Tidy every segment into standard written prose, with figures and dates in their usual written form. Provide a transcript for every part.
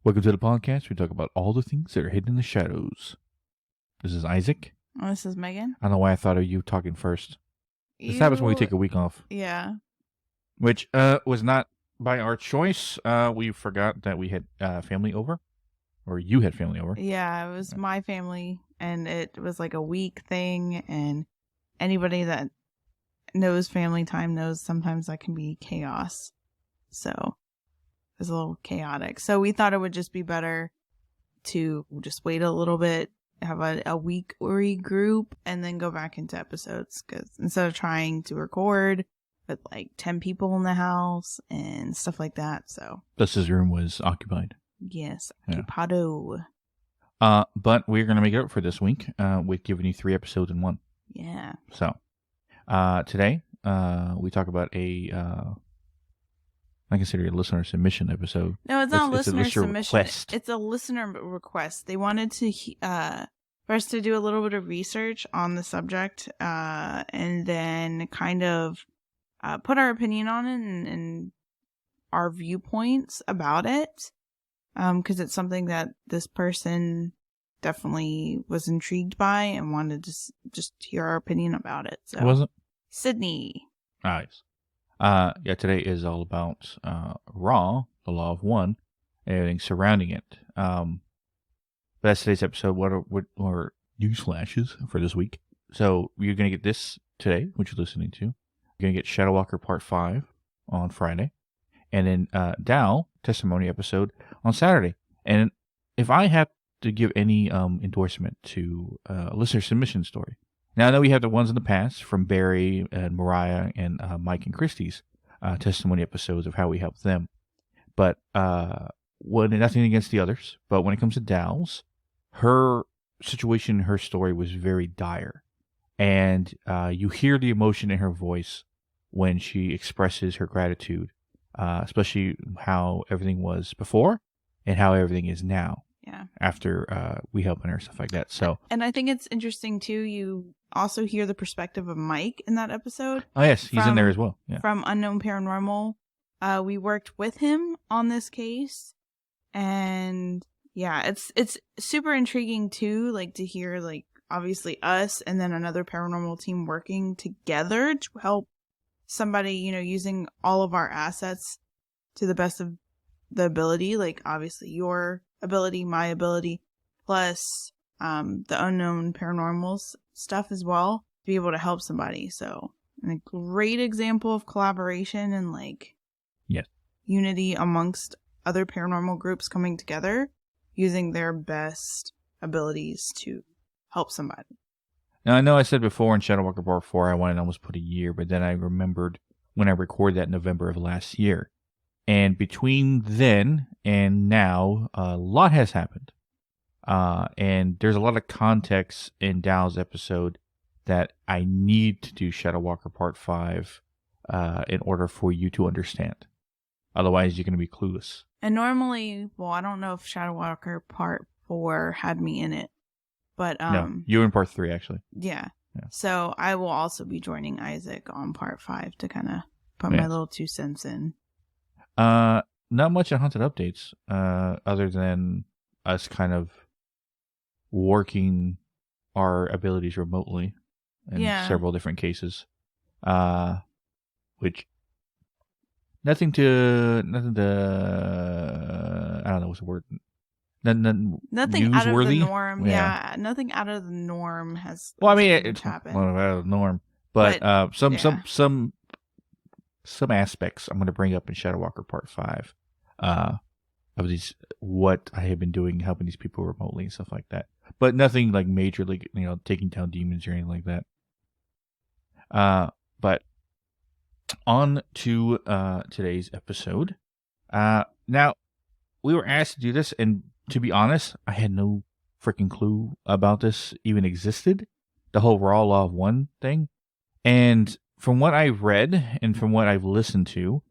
Welcome to the podcast. We talk about all the things that are hidden in the shadows. This is Isaac. Oh, this is Megan. I don't know why I thought of you talking first. This happens when we take a week off. Yeah. Which was not by our choice. We forgot that we had family over. Or you had family over. Yeah, it was my family. And it was like a week thing. And anybody that knows family time knows sometimes that can be chaos. So it was a little chaotic. So we thought it would just be better to just wait a little bit, have a week regroup, and then go back into episodes. Because instead of trying to record with like 10 people in the house and stuff like that. So Thus his room was occupied. yes, Yeah. occupado. But we're going to make it up for this week with giving you 3 episodes in one. Yeah. So today we talk about I consider it a listener submission episode. No, it's not a listener submission. Request. It's a listener request. They wanted to for us to do a little bit of research on the subject and then kind of put our opinion on it and our viewpoints about it. Because it's something that this person definitely was intrigued by and wanted to just hear our opinion about it. So, What was it? Sydney. Nice. Today is all about Raw, the Law of One, and everything surrounding it. But that's today's episode. What are news flashes for this week? So you're going to get this today, which you're listening to. You're going to get Shadow Walker Part 5 on Friday. And then Dow, testimony episode, on Saturday. And if I have to give any endorsement to a listener submission story, now I know we have the ones in the past from Barry and Mariah and Mike and Christie's testimony episodes of how we helped them. But nothing against the others, but when it comes to Dow's, her situation, her story was very dire. And you hear the emotion in her voice when she expresses her gratitude, especially how everything was before and how everything is now. Yeah. After we helping her, stuff like that. So, and I think it's interesting too. You also hear the perspective of Mike in that episode. Oh yes, he's in there as well. Yeah. From Unknown Paranormal. We worked with him on this case, and yeah, it's super intriguing too. Like to hear like obviously us and then another paranormal team working together to help somebody, using all of our assets to the best of the ability. Like obviously your ability, my ability, plus the Unknown Paranormal's stuff as well, to be able to help somebody. So a great example of collaboration and like unity amongst other paranormal groups coming together using their best abilities to help somebody. Now I know I said before in Shadow Walker Part 4 I wanted to almost put a year, but then I remembered when I recorded that in November of last year. And between then and now, a lot has happened. And there's a lot of context in Dow's episode that I need to do Shadow Walker Part 5 in order for you to understand. Otherwise, you're going to be clueless. And normally, I don't know if Shadow Walker Part 4 had me in it. But no, you were in Part 3, actually. Yeah. So I will also be joining Isaac on Part 5 to kind of put my little 2 cents in. Not much on Haunted Updates, other than us kind of working our abilities remotely in several different cases. Which nothing to I don't know what's the word. Nothing newsworthy? Out of the norm. Yeah, nothing out of the norm has. Well, I mean, it's happened. Well, out of the norm, but some aspects I'm going to bring up in Shadow Walker Part 5 of these, what I have been doing, helping these people remotely and stuff like that. But nothing like majorly, taking down demons or anything like that. But on to today's episode. Now, we were asked to do this, and to be honest, I had no freaking clue about this even existed. The whole Raw Law of One thing. And from what I've read and from what I've listened to,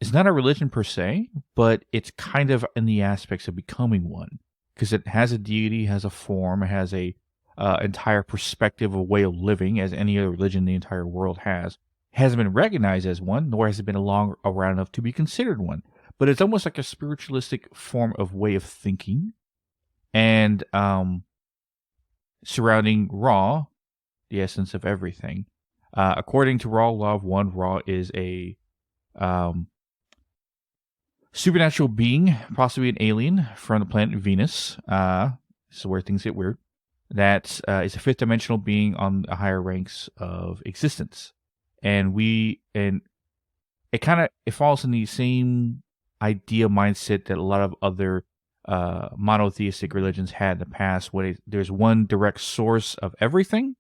it's not a religion per se, but it's kind of in the aspects of becoming one. Because it has a deity, has a form, it has a entire perspective, a way of living, as any other religion in the entire world has. It hasn't been recognized as one, nor has it been around enough to be considered one. but it's almost like a spiritualistic form of way of thinking, and surrounding Ra, the essence of everything. According to Ra, Law of One, Ra is a supernatural being, possibly an alien from the planet Venus. This is where things get weird. That is a fifth dimensional being on the higher ranks of existence, and it falls in the same idea mindset that a lot of other monotheistic religions had in the past, where there's one direct source of everything,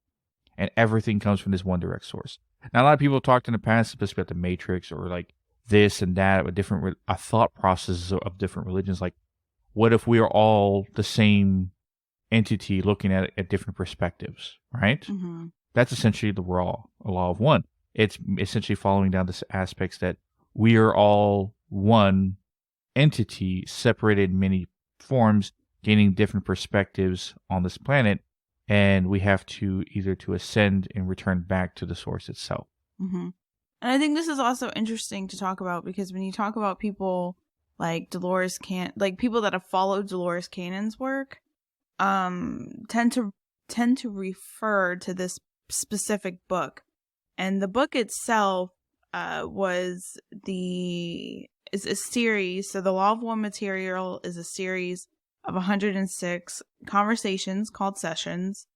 and everything comes from this one direct source. Now, a lot of people talked in the past, especially about the Matrix or like this and that, with different thought processes of different religions. Like, what if we are all the same entity looking at it at different perspectives, right? Mm-hmm. That's essentially the law of one. It's essentially following down the aspects that we are all one entity, separated in many forms, gaining different perspectives on this planet, and we have to either to ascend and return back to the source itself. Mm-hmm. And I think this is also interesting to talk about, because when you talk about people like people that have followed Dolores Cannon's work, tend to refer to this specific book, and the book itself is a series. So the Law of One material is a series of 106 conversations called sessions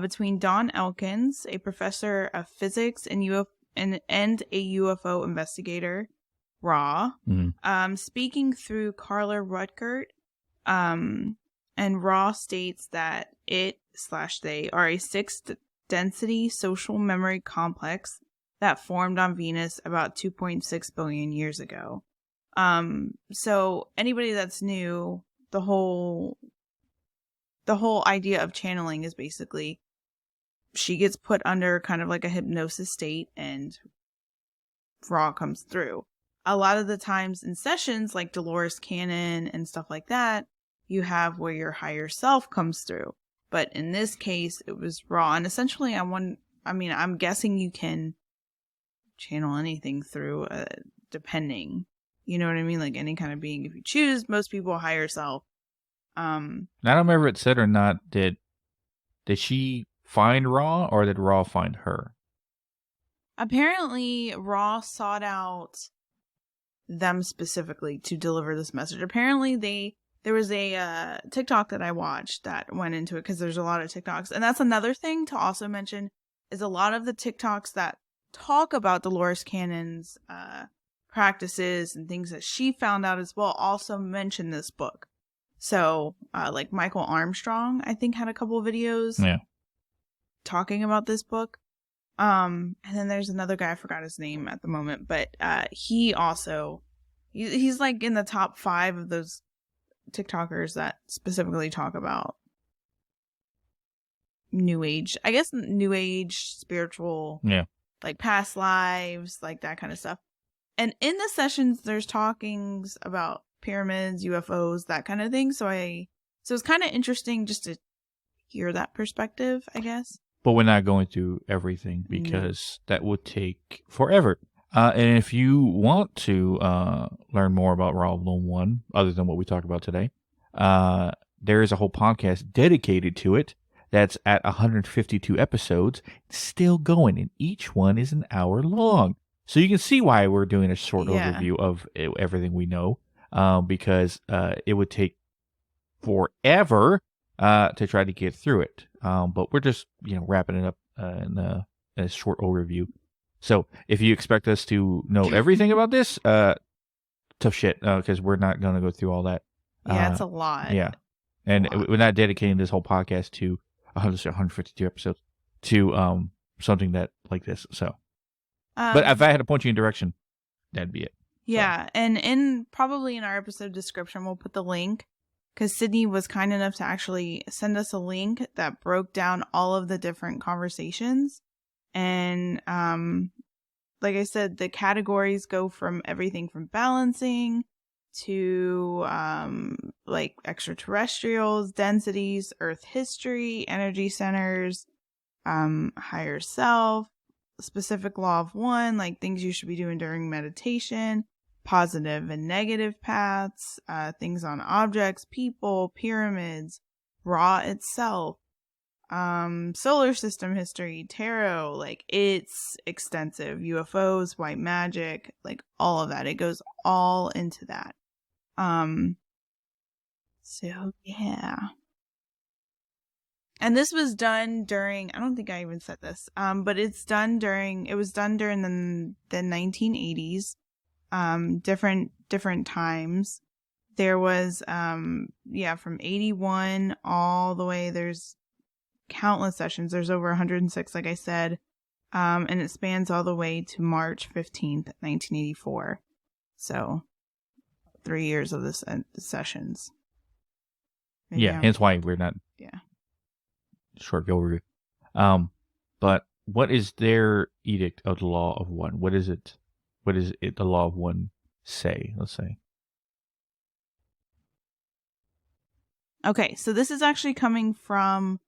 between Don Elkins, a professor of physics and a UFO investigator, Ra, speaking through Carla Rueckert, and Ra states that they are a sixth density social memory complex that formed on Venus about 2.6 billion years ago. So anybody that's new, the whole idea of channeling is basically she gets put under kind of like a hypnosis state and Ra comes through. A lot of the times in sessions like Dolores Cannon and stuff like that, you have where your higher self comes through. But in this case, it was Ra. And essentially, I'm guessing you can channel anything through, depending. You know what I mean? Like any kind of being, if you choose. Most people higher self. I don't remember if it said or not, did she find Ra, or did Ra find her? Apparently, Ra sought out them specifically to deliver this message. Apparently, there was a TikTok that I watched that went into it, because there's a lot of TikToks. And that's another thing to also mention, is a lot of the TikToks that talk about Dolores Cannon's practices and things that she found out as well also mention this book. So, like Michael Armstrong, I think, had a couple of videos talking about this book. And then there's another guy, I forgot his name at the moment, but he also, he's like in the top 5 of those TikTokers that specifically talk about new age, spiritual, like past lives, like that kind of stuff. And in the sessions, there's talkings about pyramids, UFOs, that kind of thing. So it's kind of interesting just to hear that perspective, I guess. But we're not going through everything, because that would take forever. And if you want to learn more about Raw of One, other than what we talked about today, there is a whole podcast dedicated to it that's at 152 episodes, still going, and each one is an hour long. So you can see why we're doing a short overview of everything we know, because it would take forever to try to get through it. But we're just wrapping it up in a short overview. So if you expect us to know everything about this, tough shit, because we're not going to go through all that. Yeah, it's a lot. Yeah. And we're not dedicating this whole podcast to 152 episodes to something that like this. So, but if I had to point you in direction, that'd be it. Yeah. So. And probably in our episode description, we'll put the link, because Sydney was kind enough to actually send us a link that broke down all of the different conversations. And like I said, the categories go from everything from balancing to like extraterrestrials, densities, Earth history, energy centers, higher self, specific law of one, like things you should be doing during meditation, positive and negative paths, things on objects, people, pyramids, Ra itself, solar system history, tarot. Like, it's extensive. UFOs, white magic, like all of that. It goes all into that. So yeah. And this was done during, I don't think I even said this, but it was done during the 1980s, different times. There was, from 81 all the way, there's countless sessions. There's over 106, like I said, and it spans all the way to March 15th, 1984. So 3 years of this sessions. Maybe hence why we're not short overview. But what is their edict of the law of one? What is it? What is it? The law of one say? Let's say. Okay, so this is actually coming from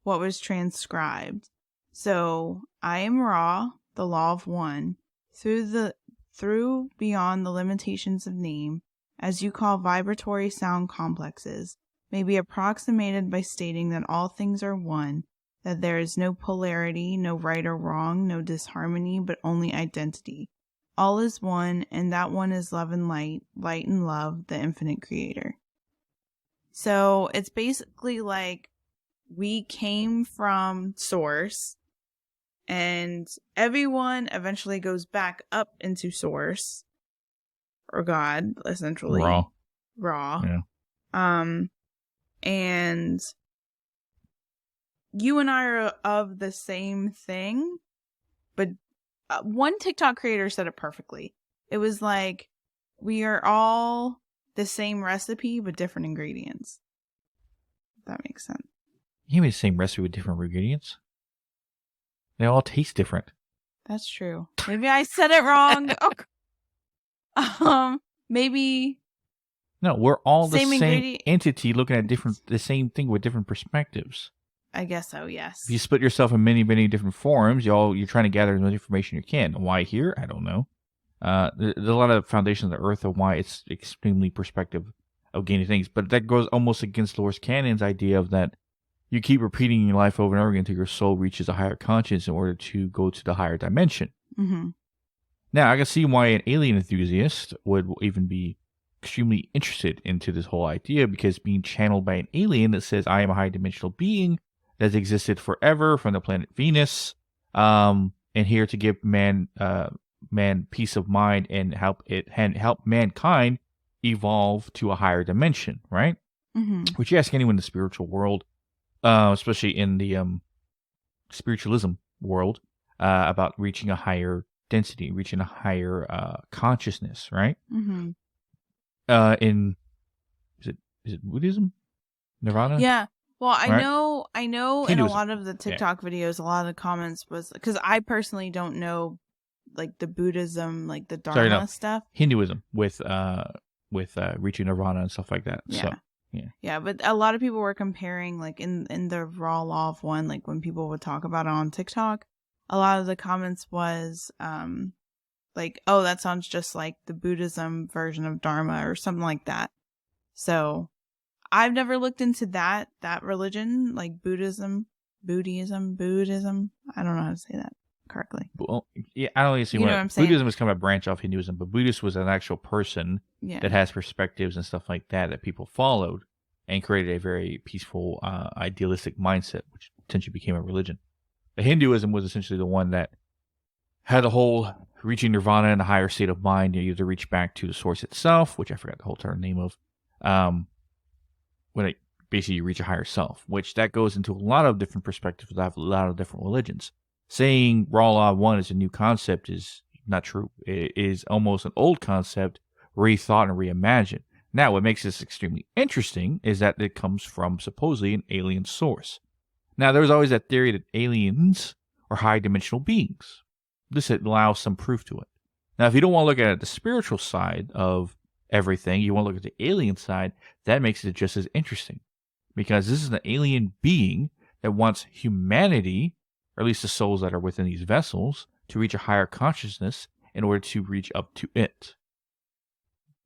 what was transcribed. So, I am Ra, the law of one, through beyond the limitations of name, as you call vibratory sound complexes, may be approximated by stating that all things are one, that there is no polarity, no right or wrong, no disharmony, but only identity. All is one, and that one is love and light, light and love, the infinite creator. So it's basically like we came from source, and everyone eventually goes back up into source, or God, essentially. Raw. Yeah. And you and I are of the same thing, but one TikTok creator said it perfectly. It was like, we are all the same recipe, but different ingredients. If that makes sense. You made the same recipe with different ingredients. They all taste different. That's true. Maybe I said it wrong. Maybe. No, we're all the Same same entity looking at the same thing with different perspectives. I guess so, yes. If you split yourself in many, many different forums, you're trying to gather as much information you can. Why here? I don't know. There's a lot of foundations of the earth of why it's extremely perspective of gaining things, but that goes almost against Loris Cannon's idea of that you keep repeating your life over and over again until your soul reaches a higher conscience in order to go to the higher dimension. Mm-hmm. Now, I can see why an alien enthusiast would even be extremely interested into this whole idea, because being channeled by an alien that says, I am a high dimensional being that has existed forever from the planet Venus, and here to give man peace of mind and help mankind evolve to a higher dimension, right? Mm-hmm. Which you ask anyone in the spiritual world, especially in the spiritualism world, about reaching a higher density, reaching a higher consciousness, right? Mm-hmm. Is it Buddhism? Nirvana? Yeah. Well, I Right? know Hinduism. in a lot of the TikTok videos, a lot of the comments was, because I personally don't know, like, the Buddhism, like the Dharma stuff. Hinduism with reaching nirvana and stuff like that. Yeah. So, yeah. Yeah, but a lot of people were comparing, like, in the raw law of one, like, when people would talk about it on TikTok, a lot of the comments was, like, oh, that sounds just like the Buddhism version of Dharma or something like that. So I've never looked into that religion, like Buddhism. I don't know how to say that correctly. Well, yeah, I don't really see what I'm saying. Buddhism is kind of a branch off Hinduism, but Buddhist was an actual person that has perspectives and stuff like that people followed and created a very peaceful, idealistic mindset, which essentially became a religion. But Hinduism was essentially the one that had the whole reaching nirvana in a higher state of mind. You to reach back to the source itself, which I forgot the whole name of. When basically you reach a higher self, which that goes into a lot of different perspectives of a lot of different religions. Saying raw law of one is a new concept is not true. It is almost an old concept, rethought and reimagined. Now, what makes this extremely interesting is that it comes from supposedly an alien source. Now, there was always that theory that aliens are high-dimensional beings. This allows some proof to it. Now, if you don't want to look at the spiritual side of everything, you want to look at the alien side, that makes it just as interesting. Because this is an alien being that wants humanity, or at least the souls that are within these vessels, to reach a higher consciousness in order to reach up to it.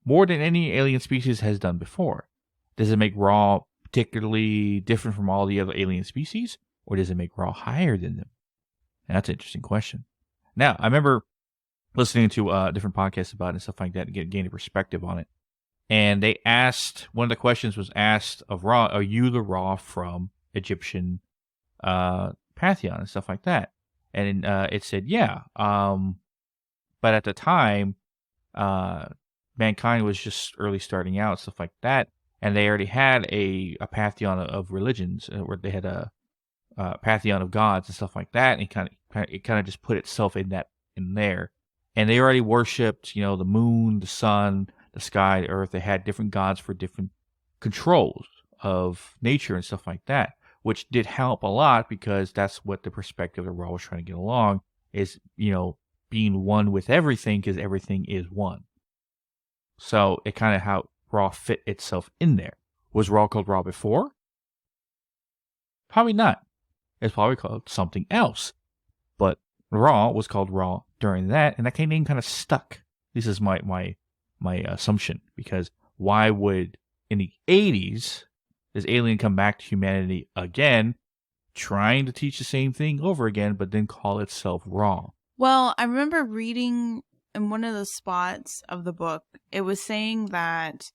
more than any alien species has done before. Does it make Ra particularly different from all the other alien species, or does it make Ra higher than them? And that's an interesting question. Now, I remember listening to different podcasts about it and stuff like that to gain a perspective on it. And they asked, one of the questions was asked of Ra, are you the Ra from Egyptian pantheon and stuff like that? And it said, yeah. But at the time, mankind was just early starting out, stuff like that. And they already had a pantheon of religions, where they had a pantheon of gods and stuff like that. And it kind of just put itself in there. And they already worshipped, the moon, the sun, the sky, the earth. They had different gods for different controls of nature and stuff like that, which did help a lot because that's what the perspective that Ra was trying to get along is, being one with everything because everything is one. So it kind of how Ra fit itself in there. Was Ra called Ra before? Probably not. It's probably called something else. But Ra was called Ra during that, and that name kind of stuck. This is my assumption, because why would in the 80s this alien come back to humanity again, trying to teach the same thing over again, but then call itself Ra? Well, I remember reading in one of the spots of the book, it was saying that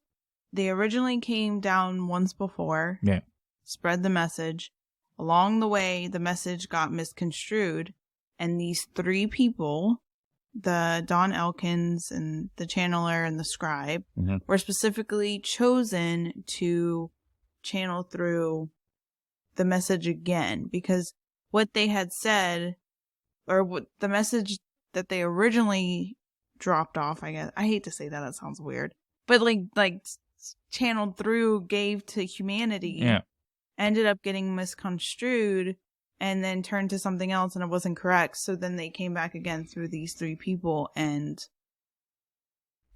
they originally came down once before, spread the message. Along the way, the message got misconstrued, and these 3 people, the Don Elkins and the channeler and the scribe, were specifically chosen to channel through the message again, because what they had said, or what the message that they originally dropped off, I guess. I hate to say that. That sounds weird. But like channeled through, gave to humanity, ended up getting misconstrued and then turned to something else, and it wasn't correct. So then they came back again through these 3 people and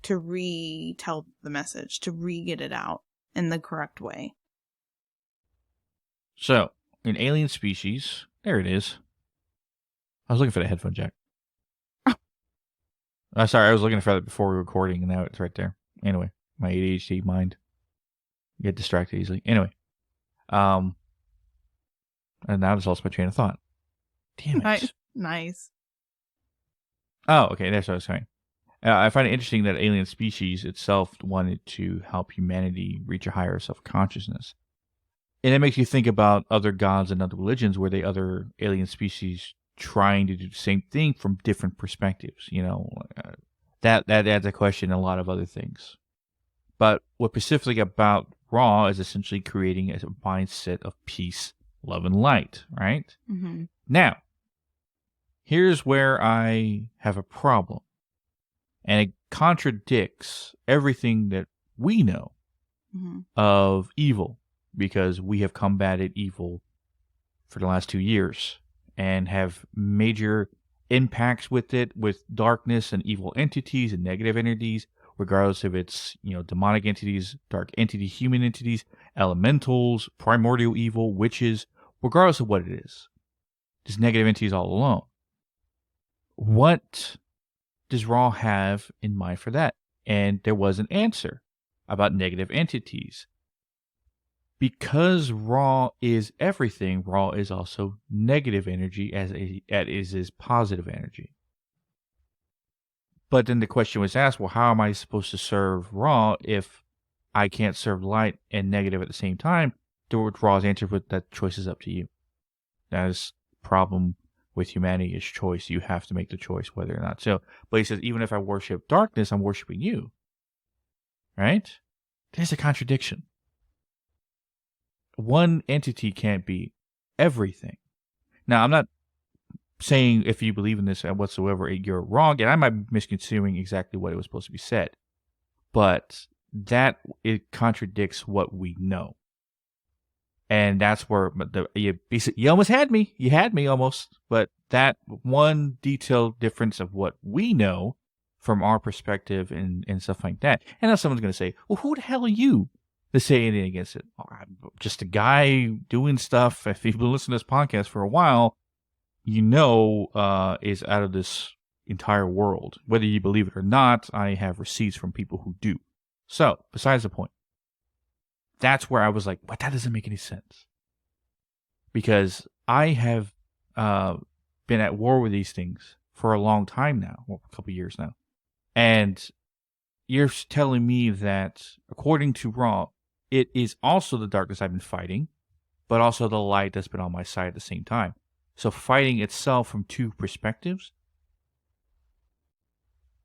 to retell the message, to re-get it out in the correct way. So, in alien species, there it is. I was looking for the headphone jack. Sorry, I was looking for that before we were recording, and now it's right there. Anyway, my ADHD mind get distracted easily. Anyway, and now I just lost my train of thought. Damn it. Nice. Oh, okay, that's what I was saying. I find it interesting that alien species itself wanted to help humanity reach a higher self-consciousness. And it makes you think about other gods and other religions where they other alien species trying to do the same thing from different perspectives. That adds a question and a lot of other things. But what specifically about Ra is essentially creating a mindset of peace, love, and light, right? Mm-hmm. Now, here's where I have a problem. And it contradicts everything that we know of evil, because we have combated evil for the last 2 years and have major impacts with it, with darkness and evil entities and negative entities, regardless if it's, demonic entities, dark entity, human entities, elementals, primordial evil, witches, regardless of what it is. Just negative entities all alone. What does Ra have in mind for that? And there was an answer about negative entities. Because Ra is everything, Ra is also negative energy as is positive energy. But then the question was asked, well, how am I supposed to serve Ra if I can't serve light and negative at the same time? Ra's answer was that choice is up to you. That is the problem with humanity, is choice. You have to make the choice whether or not. So, but he says, even if I worship darkness, I'm worshiping you. Right? There's a contradiction. One entity can't be everything. Now, I'm not saying if you believe in this whatsoever, you're wrong, and I might be misconstruing exactly what it was supposed to be said. But it contradicts what we know. And that's where you almost had me. You had me almost. But that one detailed difference of what we know from our perspective and stuff like that. And now someone's going to say, well, who the hell are you to say anything against it? Oh, I'm just a guy doing stuff. If you've been listening to this podcast for a while, is out of this entire world. Whether you believe it or not, I have receipts from people who do. So, besides the point, that's where I was like, but that doesn't make any sense. Because I have been at war with these things for a long time now, well, a couple of years now. And you're telling me that, according to Raw, it is also the darkness I've been fighting, but also the light that's been on my side at the same time. So fighting itself from two perspectives,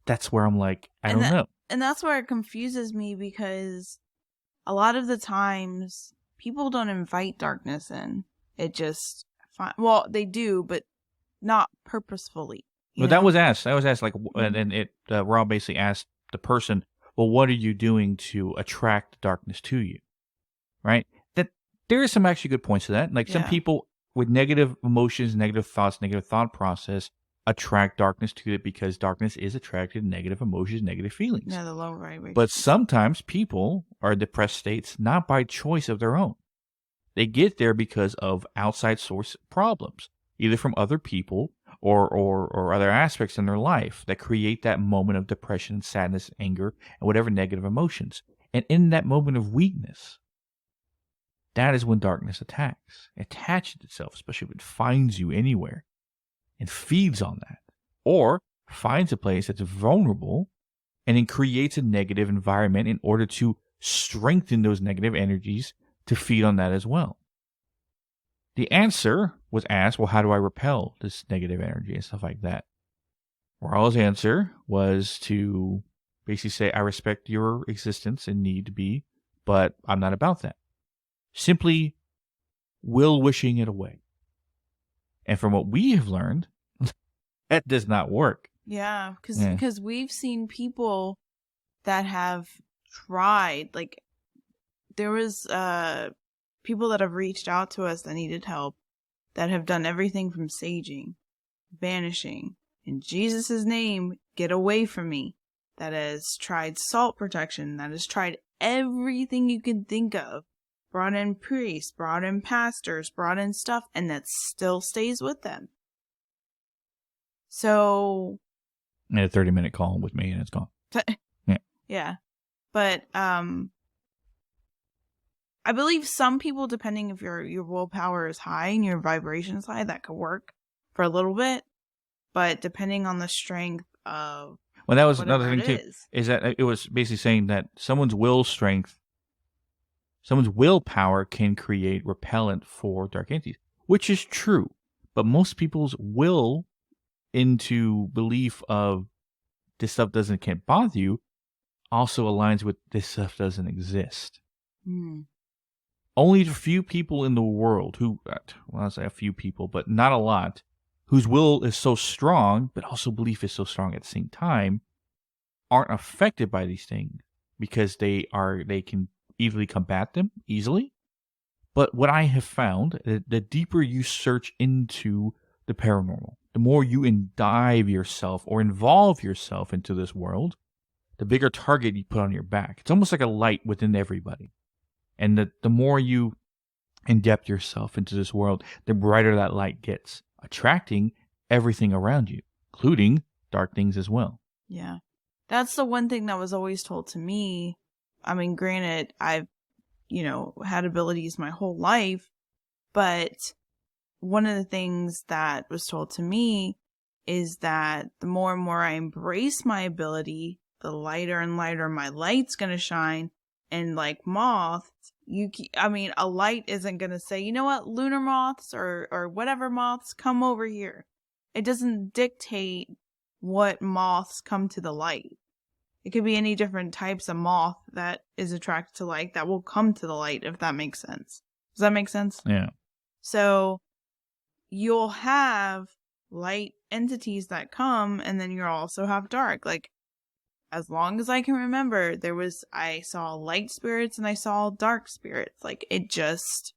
that's where I'm like, I don't know. And that's where it confuses me, because a lot of the times people don't invite darkness in. It just, well, they do, but not purposefully. But that was asked. Like, and it Raw basically asked the person, well, what are you doing to attract darkness to you? Right? That there is some actually good points to that. Like some people with negative emotions, negative thoughts, negative thought process attract darkness to it because darkness is attracted to negative emotions, negative feelings. Yeah, the low vibration. But sometimes people are in depressed states not by choice of their own. They get there because of outside source problems, either from other people or other aspects in their life that create that moment of depression, sadness, anger, and whatever negative emotions. And in that moment of weakness, that is when darkness attacks. It attaches itself, especially if it finds you anywhere, and feeds on that. Or finds a place that's vulnerable and then creates a negative environment in order to strengthen those negative energies to feed on that as well. The answer was asked, well, how do I repel this negative energy and stuff like that? Raw's answer was to basically say, I respect your existence and need to be, but I'm not about that. Simply wishing it away. And from what we have learned, that does not work. Yeah, because we've seen people that have tried, like, there was people that have reached out to us that needed help, that have done everything from saging, banishing, in Jesus' name, get away from me, that has tried salt protection, that has tried everything you can think of, brought in priests, brought in pastors, brought in stuff, and that still stays with them. So... I had a 30-minute call with me and it's gone. Yeah. But, I believe some people, depending if your willpower is high and your vibration is high, that could work for a little bit. But depending on the strength of... Well, that was another thing, too, is that it was basically saying that someone's willpower can create repellent for dark entities, which is true. But most people's will into belief of this stuff can't bother you also aligns with this stuff doesn't exist. Only a few people in the world who, well, I'll say a few people, but not a lot, whose will is so strong, but also belief is so strong at the same time, aren't affected by these things because they can easily combat them easily. But what I have found, the deeper you search into the paranormal, the more you dive yourself or involve yourself into this world, the bigger target you put on your back. It's almost like a light within everybody. And the more you in-depth yourself into this world, the brighter that light gets, attracting everything around you, including dark things as well. Yeah. That's the one thing that was always told to me. I mean, granted, I've, had abilities my whole life, but one of the things that was told to me is that the more and more I embrace my ability, the lighter and lighter my light's going to shine. And like moths, a light isn't going to say, you know what, lunar moths or whatever moths, come over here. It doesn't dictate what moths come to the light. It could be any different types of moth that is attracted to light that will come to the light, if that makes sense. Does that make sense? Yeah. So you'll have light entities that come, and then you'll also have dark. Like, as long as I can remember, I saw light spirits and I saw dark spirits. Like, it just...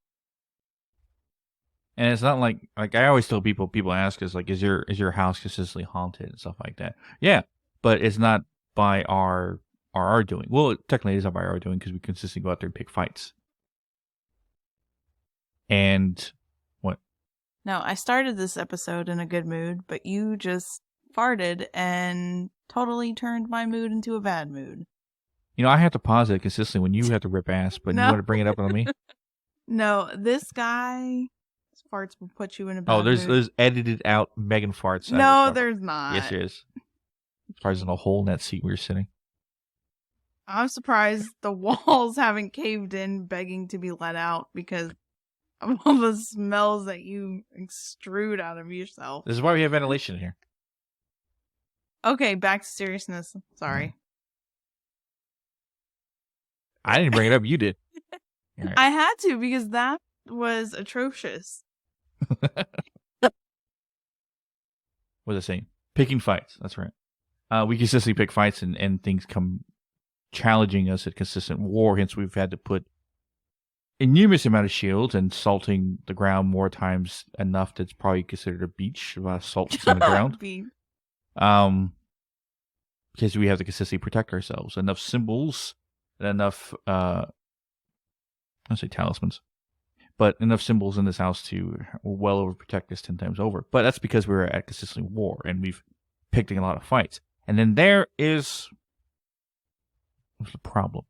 And it's not like I always tell people ask us, like, is your house consistently haunted and stuff like that? Yeah, but it's not by our doing. Well, technically it is not by our doing because we consistently go out there and pick fights. And what? No, I started this episode in a good mood, but you just farted and totally turned my mood into a bad mood. You know, I have to pause it consistently when you have to rip ass, but you No. want to bring it up on me? No, this guy, his farts will put you in a bad Oh, mood. there's edited out Megan farts. No, there's not. Yes, there is. Probably in a hole in that seat we were sitting. I'm surprised the walls haven't caved in, begging to be let out because of all the smells that you extrude out of yourself. This is why we have ventilation here. Okay, back to seriousness. Sorry. I didn't bring it up. You did. Right. I had to because that was atrocious. What was I saying? Picking fights. That's right. We consistently pick fights and things come challenging us at consistent war. Hence, we've had to put a numerous amount of shields and salting the ground more times enough that's probably considered a beach. A lot of salt on the ground. Because we have to consistently protect ourselves. Enough symbols and enough, I say talismans, but enough symbols in this house to well overprotect us 10 times over. But that's because we're at consistently war and we've picked a lot of fights. And then there is the problem.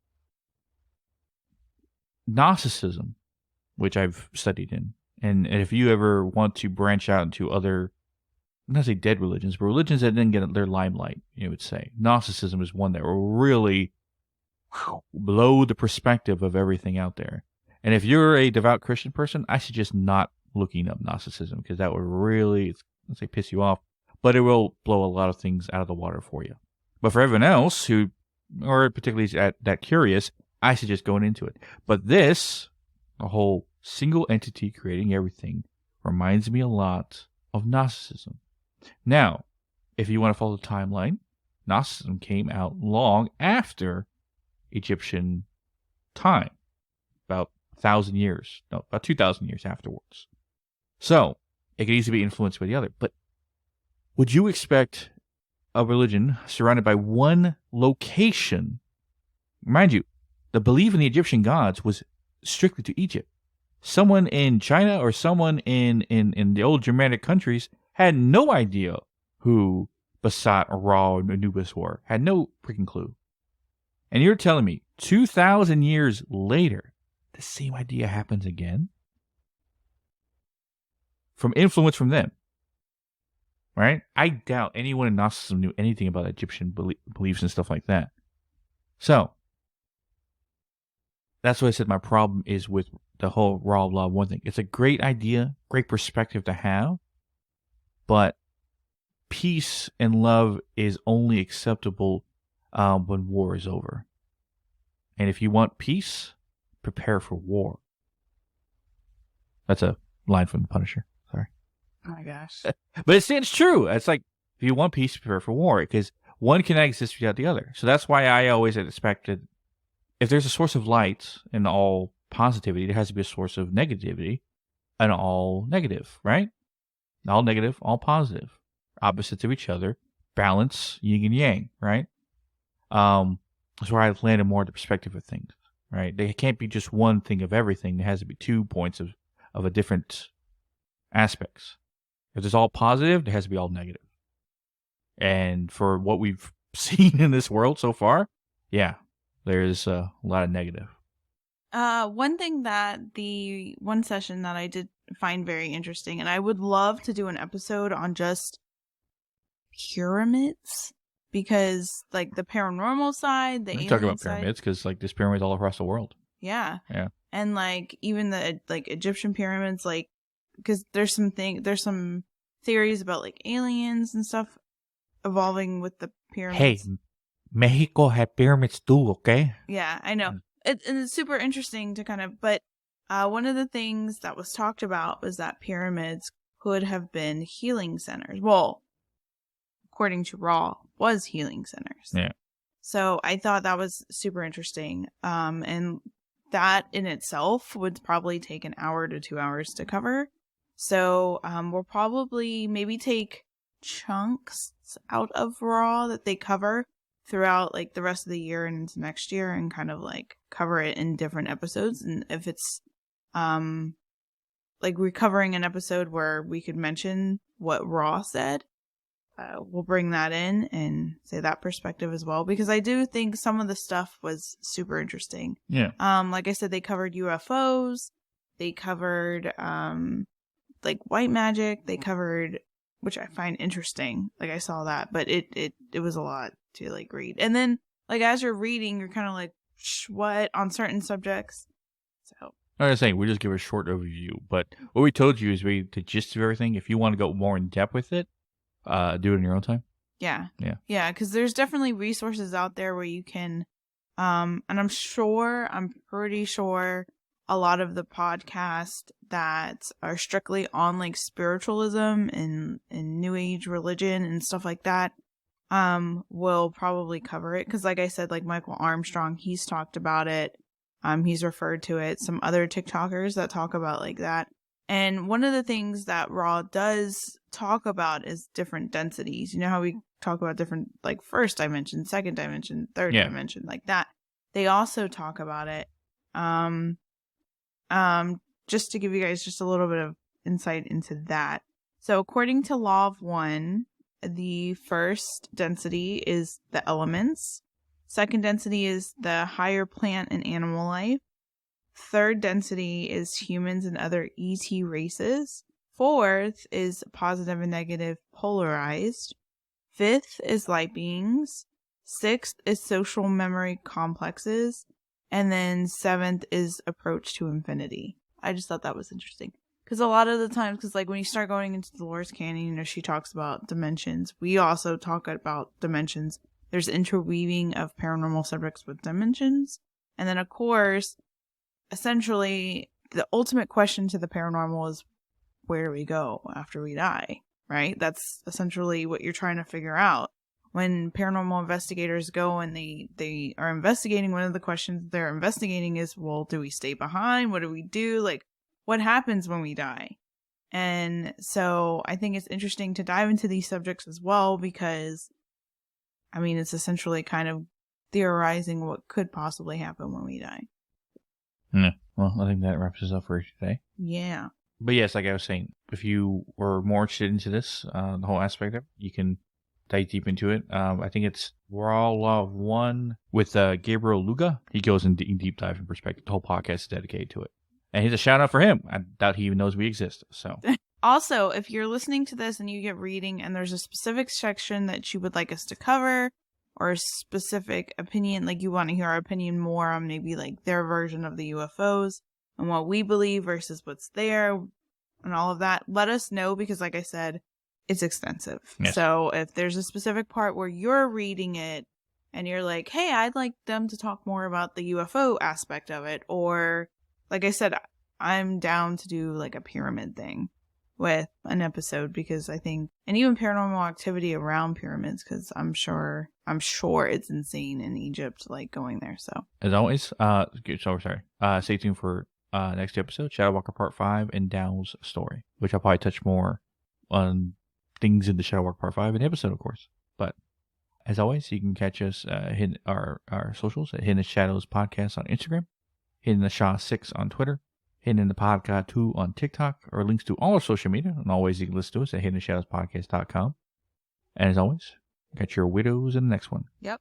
Gnosticism, which I've studied in. And if you ever want to branch out into other, I'm not going to say dead religions, but religions that didn't get their limelight, you would say. Gnosticism is one that will really blow the perspective of everything out there. And if you're a devout Christian person, I suggest not looking up Gnosticism because that would really, let's say, piss you off. But it will blow a lot of things out of the water for you. But for everyone else who, or particularly that curious, I suggest going into it. But this, a whole single entity creating everything, reminds me a lot of Gnosticism. Now, if you want to follow the timeline, Gnosticism came out long after Egyptian time, about 1,000 years, no, about 2,000 years afterwards. So, it could easily be influenced by the other. But would you expect a religion surrounded by one location? Mind you, the belief in the Egyptian gods was strictly to Egypt. Someone in China or someone in the old Germanic countries had no idea who Basat, Ra, or Anubis were. Had no freaking clue. And you're telling me 2,000 years later, the same idea happens again? From influence from them. Right? I doubt anyone in Gnosticism knew anything about Egyptian beliefs and stuff like that. So, that's what I said my problem is with the whole Raw Law One thing. It's a great idea, great perspective to have, but peace and love is only acceptable when war is over. And if you want peace, prepare for war. That's a line from The Punisher. Sorry. Oh my gosh. But it stands true. It's like, if you want peace, prepare for war. Because one cannot exist without the other. So that's why I always expected, if there's a source of light in all positivity, there has to be a source of negativity and all negative, right? All negative, all positive. Opposites of each other. Balance, yin and yang, right? That's where I landed more the perspective of things, right? They can't be just one thing of everything. There has to be 2 points of a different aspects. If there's all positive, there has to be all negative. And for what we've seen in this world so far, yeah, there's a lot of negative. One thing that the one session that I did find very interesting, and I would love to do an episode on just pyramids, because like the paranormal side, the alien talking about side, pyramids because like there's pyramids all across the world. Yeah. Yeah. And like even the like Egyptian pyramids, like because there's some theories about like aliens and stuff evolving with the pyramids. Hey, Mexico had pyramids too, okay? Yeah, I know. It's super interesting to kind of, but one of the things that was talked about was that pyramids could have been healing centers. Well, according to Raw, was healing centers. Yeah. So I thought that was super interesting. And that in itself would probably take an hour to 2 hours to cover. So we'll probably maybe take chunks out of Raw that they cover throughout like the rest of the year and into next year and kind of like cover it in different episodes. And if it's like we're covering an episode where we could mention what Raw said, we'll bring that in and say that perspective as well, because I do think some of the stuff was super interesting. Yeah. Like I said, they covered UFOs, they covered like white magic, they covered, which I find interesting. Like I saw that, but it was a lot to like read. And then like as you're reading, you're kind of like, what on certain subjects. So I was saying we just give a short overview, but what we told you is the gist of everything. If you want to go more in depth with it, do it in your own time. yeah, yeah, because there's definitely resources out there where you can, and I'm pretty sure a lot of the podcasts that are strictly on like spiritualism and New Age religion and stuff like that, will probably cover it. Because like I said, like Michael Armstrong, he's talked about it. He's referred to it. Some other TikTokers that talk about like that. And one of the things that Raw does talk about is different densities. You know how we talk about different, like first dimension, second dimension, third dimension, like that. They also talk about it. Just to give you guys just a little bit of insight into that. So according to Law of One, the first density is the elements. Second density is the higher plant and animal life. Third density is humans and other ET races. Fourth is positive and negative polarized. Fifth is light beings. Sixth is social memory complexes. And then seventh is approach to infinity. I just thought that was interesting. Because a lot of the times, because like when you start going into Dolores Canyon, you know, she talks about dimensions. We also talk about dimensions. There's interweaving of paranormal subjects with dimensions. And then, of course, essentially, the ultimate question to the paranormal is, where do we go after we die? Right? That's essentially what you're trying to figure out. When paranormal investigators go and they are investigating, one of the questions they're investigating is, well, do we stay behind? What do we do? Like, what happens when we die? And so I think it's interesting to dive into these subjects as well, because I mean, it's essentially kind of theorizing what could possibly happen when we die. Yeah. Well, I think that wraps us up for today. Yeah. But yes, like I was saying, if you were more interested into this, the whole aspect of it, you can dive deep into it. I think it's Raw Law of One with Gabriel Luga. He goes in deep dive and perspective. The whole podcast is dedicated to it. And here's a shout out for him. I doubt he even knows we exist. So. Also, if you're listening to this and you get reading and there's a specific section that you would like us to cover, or a specific opinion, like you want to hear our opinion more on maybe like their version of the UFOs and what we believe versus what's there and all of that, let us know, because like I said, it's extensive. Yes. So if there's a specific part where you're reading it and you're like, hey, I'd like them to talk more about the UFO aspect of it, or like I said, I'm down to do like a pyramid thing with an episode, because I think, and even paranormal activity around pyramids, because I'm sure it's insane in Egypt, like going there. So as always, stay tuned for next episode, Shadow Walker Part 5 and Dow's story, which I'll probably touch more on things in the Shadow Walker Part 5 in the episode, of course. But as always, you can catch us in our socials at Hidden Shadows Podcast on Instagram, Hidden the Shaw 6 on Twitter, Hidden the Podcast 2 on TikTok, or links to all our social media, and always you can listen to us at hiddenshadowspodcast.com. And as always, catch your widows in the next one. Yep.